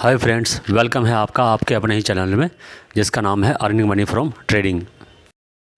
Hi friends, welcome है आपका आपके अपने ही चैनल में जिसका नाम है earning money from trading.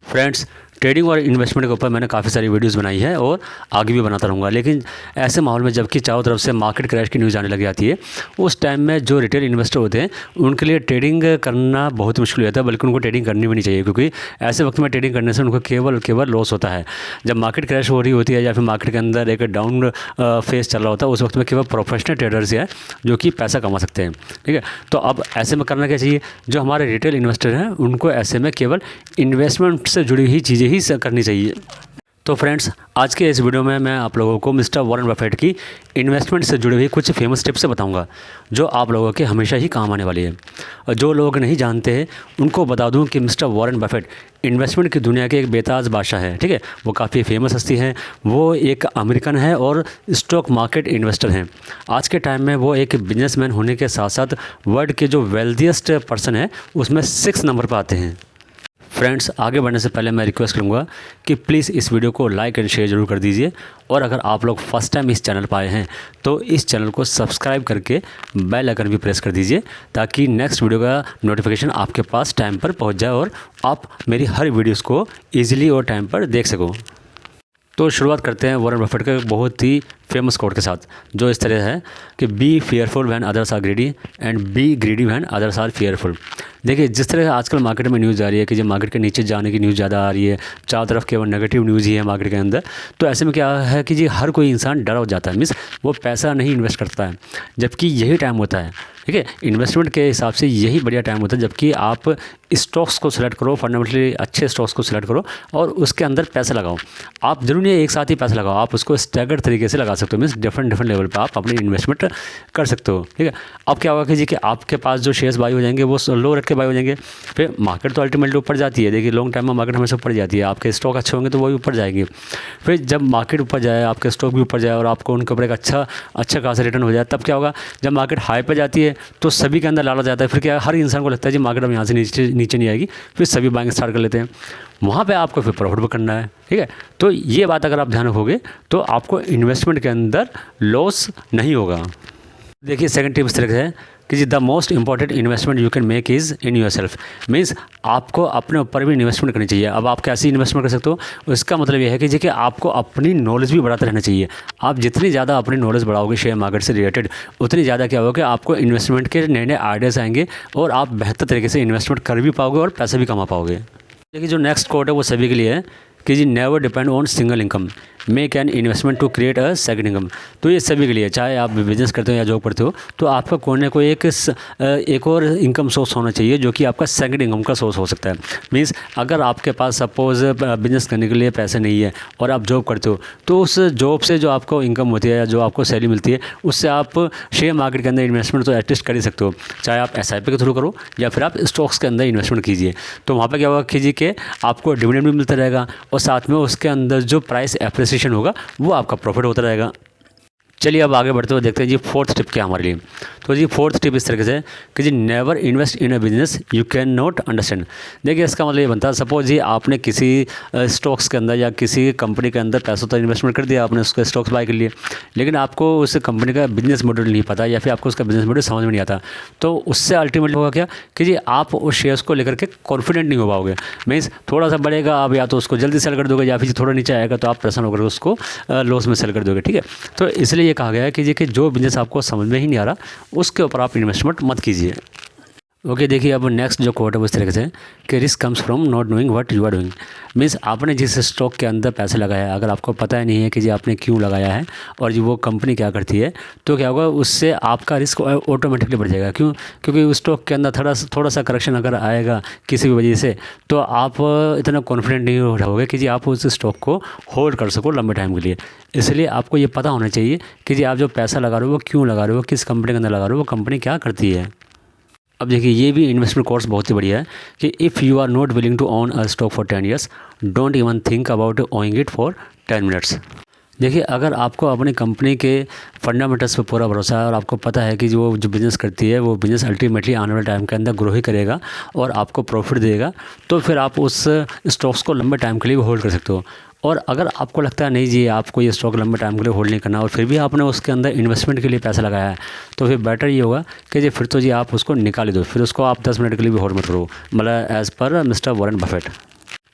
Friends, trading और इन्वेस्टमेंट के ऊपर मैंने काफ़ी सारी वीडियोस बनाई है और आगे भी बनाता रहूँगा। लेकिन ऐसे माहौल में जबकि चारों तरफ से मार्केट क्रैश की न्यूज़ आने लग जाती है, उस टाइम में जो रिटेल इन्वेस्टर होते हैं उनके लिए ट्रेडिंग करना बहुत मुश्किल हो जाता है, बल्कि उनको ट्रेडिंग करनी भी नहीं चाहिए, क्योंकि ऐसे वक्त में ट्रेडिंग करने से उनको केवल लॉस होता है। जब मार्केट क्रैश हो रही होती है या फिर मार्केट के अंदर एक डाउन फेस चल रहा होता है, उस वक्त में केवल प्रोफेशनल ट्रेडर्स हैं जो कि पैसा कमा सकते हैं। ठीक है, तो अब ऐसे में करना क्या चाहिए? जो हमारे रिटेल इन्वेस्टर हैं उनको ऐसे में केवल इन्वेस्टमेंट से जुड़ी हुई चीज़ें ही करनी चाहिए। तो फ्रेंड्स, आज के इस वीडियो में मैं आप लोगों को मिस्टर वॉरेन बफेट की इन्वेस्टमेंट से जुड़ी हुई कुछ फेमस टिप्स बताऊंगा जो आप लोगों के हमेशा ही काम आने वाली है। और जो लोग नहीं जानते हैं उनको बता दूं कि मिस्टर वॉरेन बफेट इन्वेस्टमेंट की दुनिया के एक बेताज बादशाह है। ठीक है, वो काफ़ी फेमस हस्ती हैं। वो एक अमेरिकन है और स्टॉक मार्केट इन्वेस्टर हैं। आज के टाइम में वो एक बिजनेसमैन होने के साथ साथ वर्ल्ड के जो वेल्थिएस्ट पर्सन है उसमें 6 नंबर पर आते हैं। फ्रेंड्स, आगे बढ़ने से पहले मैं रिक्वेस्ट करूँगा कि प्लीज़ इस वीडियो को लाइक एंड शेयर ज़रूर कर दीजिए। और अगर आप लोग फर्स्ट टाइम इस चैनल पर आए हैं तो इस चैनल को सब्सक्राइब करके बेल आइकन भी प्रेस कर दीजिए, ताकि नेक्स्ट वीडियो का नोटिफिकेशन आपके पास टाइम पर पहुंच जाए और आप मेरी हर वीडियोस को ईजिली और टाइम पर देख सको। तो शुरुआत करते हैं वॉरेन बफेट के बहुत ही फेमस कोट के साथ, जो इस तरह है कि be fearful when others are greedy and be greedy when others are fearful. देखिए, जिस तरह आजकल मार्केट में न्यूज़ आ रही है कि जो मार्केट के नीचे जाने की न्यूज़ ज़्यादा आ रही है, चारों तरफ केवल नेगेटिव न्यूज़ ही है मार्केट के अंदर, तो ऐसे में क्या है कि जी हर कोई इंसान डरा हो जाता है, मीन्स वो पैसा नहीं इन्वेस्ट करता है। जबकि यही टाइम होता है, ठीक है, इन्वेस्टमेंट के हिसाब से यही बढ़िया टाइम होता है जबकि आप स्टॉक्स को सिलेक्ट करो, फंडामेंटली अच्छे स्टॉक्स को सिलेक्ट करो और उसके अंदर पैसा लगाओ। आप जरूरी नहीं एक साथ ही पैसा लगाओ, आप उसको स्टैगर्ड तरीके से लगा सकते हो, मीन्स डिफरेंट लेवल पर आप अपनी इन्वेस्टमेंट कर सकते हो। ठीक है, अब क्या होगा कि जी कि आपके पास जो शेयर्स बाई हो जाएंगे वो लो रेट के बाई हो जाएंगे। फिर मार्केट तो अल्टीमेटली ऊपर जाती है। देखिए, लॉन्ग टाइम में मार्केट हमेशा ऊपर जाती है, आपके स्टॉक अच्छे होंगे तो वो भी ऊपर जाएंगे। फिर जब मार्केट ऊपर जाए, आपके स्टॉक भी ऊपर जाए और आपको उनके ऊपर एक अच्छा खासा रिटर्न हो जाए, तब क्या होगा? जब मार्केट हाई पर जाती है तो सभी के अंदर लालच जाता है। फिर क्या, हर इंसान को लगता है जी मार्केट अब यहाँ से नीचे नहीं आएगी, फिर सभी बाइंग स्टार्ट कर लेते हैं। वहाँ पे आपको फिर प्रॉफिट भी करना है। ठीक है, तो ये बात अगर आप ध्यान रखोगे तो आपको इन्वेस्टमेंट के अंदर लॉस नहीं होगा। देखिए, सेकंड टिप इस तरह है कि जी the most important investment you can make is in yourself. Means आपको अपने ऊपर भी इन्वेस्टमेंट करनी चाहिए। अब आप कैसी इन्वेस्टमेंट कर सकते हो? उसका मतलब यह है कि जी कि आपको अपनी नॉलेज भी बढ़ाते रहना चाहिए। आप जितनी ज़्यादा अपनी नॉलेज बढ़ाओगे शेयर मार्केट से रिलेटेड, उतनी ज़्यादा क्या होगा कि आपको इन्वेस्टमेंट के नए नए आइडियाज़ आएंगे और आप बेहतर तरीके से इन्वेस्टमेंट कर भी पाओगे और पैसा भी कमा पाओगे। देखिए, जो नेक्स्ट कोट है वो सभी के लिए है कि जी never depend on single income, make an investment to create a second income. तो ये सभी के लिए, चाहे आप बिजनेस करते हो या जॉब करते हो, तो आपका कोई ना कोई एक और इनकम सोर्स होना चाहिए जो कि आपका सेकंड इनकम का सोर्स हो सकता है। मींस अगर आपके पास सपोज बिजनेस करने के लिए पैसे नहीं है और आप जॉब करते हो, तो उस जॉब से जो आपको इनकम होती है या जो आपको सैलरी मिलती है, उससे आप शेयर मार्केट के अंदर इन्वेस्टमेंट तो एटलीस्ट कर ही सकते हो। चाहे आप SIP के थ्रू करो या फिर आप स्टॉक्स के अंदर इन्वेस्टमेंट कीजिए। तो वहाँ पर क्या होगा कीजिए कि आपको डिविडेंड भी मिलता रहेगा और साथ में उसके अंदर जो प्राइस एप्रिसिएशन होगा वो आपका प्रॉफिट होता रहेगा। चलिए अब आगे बढ़ते हुए देखते हैं जी फोर्थ टिप क्या हमारे लिए। तो जी फोर्थ टिप इस तरीके से कि जी never invest in a business you can not understand. देखिए, इसका मतलब ये बनता है, सपोज जी आपने किसी स्टॉक्स के अंदर या किसी कंपनी के अंदर पैसों तक इन्वेस्टमेंट कर दिया, आपने उसके स्टॉक्स बाय कर लिए, लेकिन आपको उस कंपनी का बिजनेस मॉडल नहीं पता या फिर आपको उसका बिजनेस मॉडल समझ में नहीं आता, तो उससे अल्टीमेटली होगा क्या कि जी आप उस शेयर्स को लेकर के कॉन्फिडेंट नहीं हो पाओगे। मीन्स थोड़ा सा बढ़ेगा, आप या तो उसको जल्दी सेल कर दोगे या फिर थोड़ा नीचे आएगा तो आप परेशान होकर उसको लॉस में सेल कर दोगे। ठीक है, तो इसलिए ये कहा गया है कि जो बिजनेस आपको समझ में ही नहीं आ रहा उसके ऊपर आप इन्वेस्टमेंट मत कीजिए। ओके, देखिए अब नेक्स्ट जो कोट है वो इस तरीके से कि risk comes from not knowing what you are doing. Means आपने जिस स्टॉक के अंदर पैसे लगाया है, अगर आपको पता ही नहीं है कि जी आपने क्यों लगाया है और जी वो कंपनी क्या करती है, तो क्या होगा, उससे आपका रिस्क ऑटोमेटिकली बढ़ जाएगा। क्यों? क्योंकि उस स्टॉक के अंदर थोड़ा सा करेक्शन अगर आएगा किसी भी वजह से, तो आप इतना कॉन्फिडेंट नहीं रहोगे कि जी आप उस स्टॉक को होल्ड कर सको लंबे टाइम के लिए। इसलिए आपको ये पता होना चाहिए कि जी आप जो पैसा लगा रहे हो वो क्यों लगा रहे हो, किस कंपनी के अंदर लगा रहे हो, वो कंपनी क्या करती है। अब देखिए, ये भी इन्वेस्टमेंट कोर्स बहुत ही बढ़िया है कि if you are not willing to own a stock for 10 years, don't even think about owning it for 10 minutes। देखिए, अगर आपको अपनी कंपनी के फंडामेंटल्स पे पूरा भरोसा है और आपको पता है कि जो बिज़नेस करती है वो बिज़नेस अल्टीमेटली आने वाले टाइम के अंदर ग्रो ही करेगा और आपको प्रॉफिट देगा, तो फिर आप उस स्टॉक्स को लंबे टाइम के लिए भी होल्ड कर सकते हो। और अगर आपको लगता है नहीं जी, आपको ये स्टॉक लंबे टाइम के लिए होल्ड नहीं करना और फिर भी आपने उसके अंदर इन्वेस्टमेंट के लिए पैसा लगाया है, तो फिर बेटर ये होगा कि जी फिर तो जी आप उसको निकाल ही दो, फिर उसको आप 10 मिनट के लिए भी होल्ड मत करो, मतलब as per mister Warren Buffett.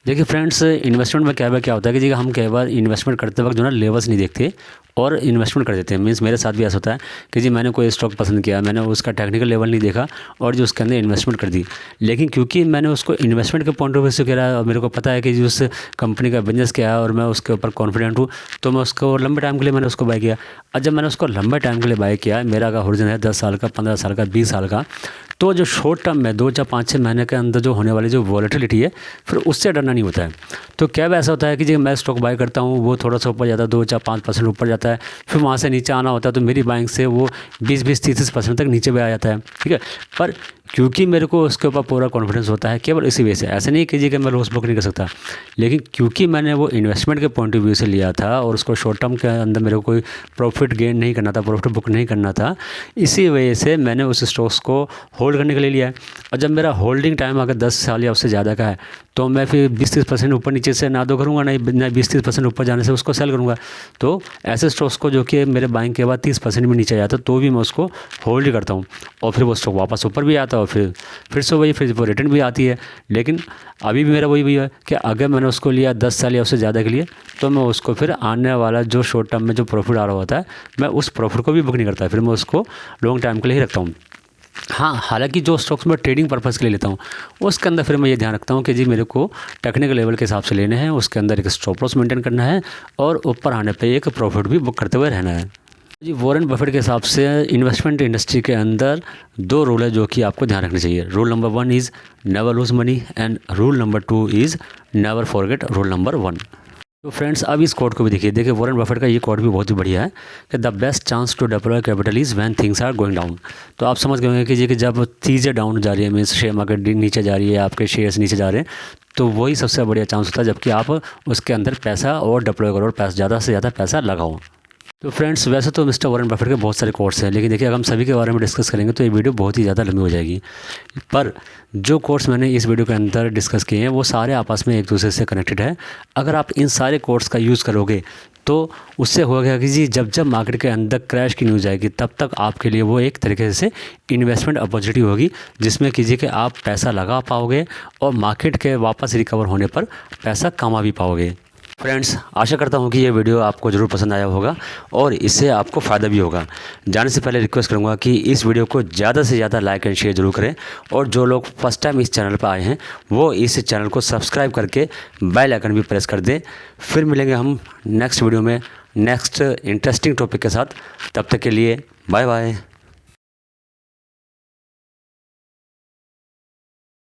देखिए फ्रेंड्स, इन्वेस्टमेंट में क्या होता है कि जी हम कई बार इन्वेस्टमेंट करते वक्त जो ना लेवल्स नहीं देखते और इन्वेस्टमेंट कर देते हैं। मीन्स मेरे साथ भी ऐसा होता है कि जी मैंने कोई स्टॉक पसंद किया, मैंने उसका टेक्निकल लेवल नहीं देखा और जो उसके अंदर इन्वेस्टमेंट कर दी, लेकिन क्योंकि मैंने उसको इन्वेस्टमेंट के पॉइंट ऑफ व्यू से करा और मेरे को पता है कि जी उस कंपनी का बिजनेस क्या है और मैं उसके ऊपर कॉन्फिडेंट हूँ, तो मैं उसको लंबे टाइम के लिए मैंने उसको बाय किया। और जब मैंने उसको लंबे टाइम के लिए बाय किया, मेरा अगर होरिजन है 10 साल का, 15 साल का, 20 साल का, तो जो शॉर्ट टर्म में 2 या 5-6 महीने के अंदर जो होने वाली जो वॉलेटिलिटी है, फिर उससे डरना नहीं होता है। तो क्या ऐसा होता है कि जी मैं स्टॉक बाय करता हूँ, वो थोड़ा सा ऊपर जाता है, 2 या 5% ऊपर जाता है, फिर वहाँ से नीचे आना होता है, तो मेरी बाइंग से वो 20-20, 30% तक नीचे भी आ जाता है, ठीक है। पर क्योंकि मेरे को उसके ऊपर पूरा कॉन्फिडेंस होता है, केवल इसी वजह से, ऐसे नहीं कीजिए कि मैं लॉस बुक नहीं कर सकता, लेकिन क्योंकि मैंने वो इन्वेस्टमेंट के पॉइंट ऑफ व्यू से लिया था और उसको शॉर्ट टर्म के अंदर मेरे को कोई प्रॉफिट गेन नहीं करना था, प्रॉफिट बुक नहीं करना था, इसी वजह से मैंने उस स्टॉक्स को होल्ड करने के लिए लिया है। और जब मेरा होल्डिंग टाइम अगर 10 साल या उससे ज़्यादा का है, तो मैं फिर 20-30% ऊपर नीचे से ना दो करूँगा, ना 20-30% ऊपर जाने से उसको सेल करूँगा। तो ऐसे स्टॉक्स को जो कि मेरे बाइंग के बाद 30% भी नीचे जाता, तो भी मैं उसको होल्ड ही करता हूँ और फिर वो स्टॉक वापस ऊपर भी आता है और फिर से वही, फिर वो रिटर्न भी आती है। लेकिन अभी भी मेरा वही है कि अगर मैंने उसको लिया 10 साल या उससे ज़्यादा के लिए, तो मैं उसको फिर आने वाला जो शॉर्ट टर्म में जो प्रॉफिट आ रहा होता है, मैं उस प्रॉफिट को भी बुक नहीं करता, फिर मैं उसको लॉन्ग टाइम के लिए ही रखता हूँ। हाँ, हालांकि जो स्टॉक्स मैं ट्रेडिंग पर्पज़ के लिए लेता हूँ, उसके अंदर फिर मैं ये ध्यान रखता हूँ कि जी मेरे को टेक्निकल लेवल के हिसाब से लेने हैं, उसके अंदर एक स्टॉप लॉस मेंटेन करना है और ऊपर आने पे एक प्रॉफिट भी बुक करते हुए रहना है। जी वॉरेन बफेट के हिसाब से इन्वेस्टमेंट इंडस्ट्री के अंदर 2 रूल है जो कि आपको ध्यान रखने चाहिए। Rule number 1 is never loose money and rule number 2 is never forget rule number 1। तो फ्रेंड्स, अब इस कोट को भी देखिए वॉरेन बफेट का ये कोट भी बहुत ही बढ़िया है कि the best chance to deploy capital is when things are going down. तो आप समझ गए होंगे कि कि जब चीज़ें डाउन जा रही है, मीन्स शेयर मार्केट नीचे जा रही है, आपके शेयर्स नीचे जा रहे हैं, तो वही सबसे बढ़िया चांस होता है जबकि आप उसके अंदर पैसा और डिप्लॉय करो और पैसा ज़्यादा से ज़्यादा पैसा लगाओ। तो फ्रेंड्स, वैसे तो मिस्टर वॉरेन बफेट के बहुत सारे कोर्स हैं, लेकिन देखिए अगर हम सभी के बारे में डिस्कस करेंगे तो ये वीडियो बहुत ही ज़्यादा लंबी हो जाएगी। पर जो कोर्स मैंने इस वीडियो के अंदर डिस्कस किए हैं वो सारे आपस में एक दूसरे से कनेक्टेड है। अगर आप इन सारे कोर्स का यूज़ करोगे तो उससे होगा कि जी जब मार्केट के अंदर क्रैश की न्यूज़ आएगी, तब तक आपके लिए वो एक तरीके से इन्वेस्टमेंट अपॉर्चुनिटी होगी, जिसमें कीजिए कि आप पैसा लगा पाओगे और मार्केट के वापस रिकवर होने पर पैसा कमा भी पाओगे। फ्रेंड्स, आशा करता हूँ कि ये वीडियो आपको ज़रूर पसंद आया होगा और इससे आपको फ़ायदा भी होगा। जाने से पहले रिक्वेस्ट करूँगा कि इस वीडियो को ज़्यादा से ज़्यादा लाइक एंड शेयर ज़रूर करें और जो लोग फर्स्ट टाइम इस चैनल पर आए हैं वो इस चैनल को सब्सक्राइब करके बेल आइकन भी प्रेस कर दें। फिर मिलेंगे हम नेक्स्ट वीडियो में नेक्स्ट इंटरेस्टिंग टॉपिक के साथ। तब तक के लिए बाय बाय।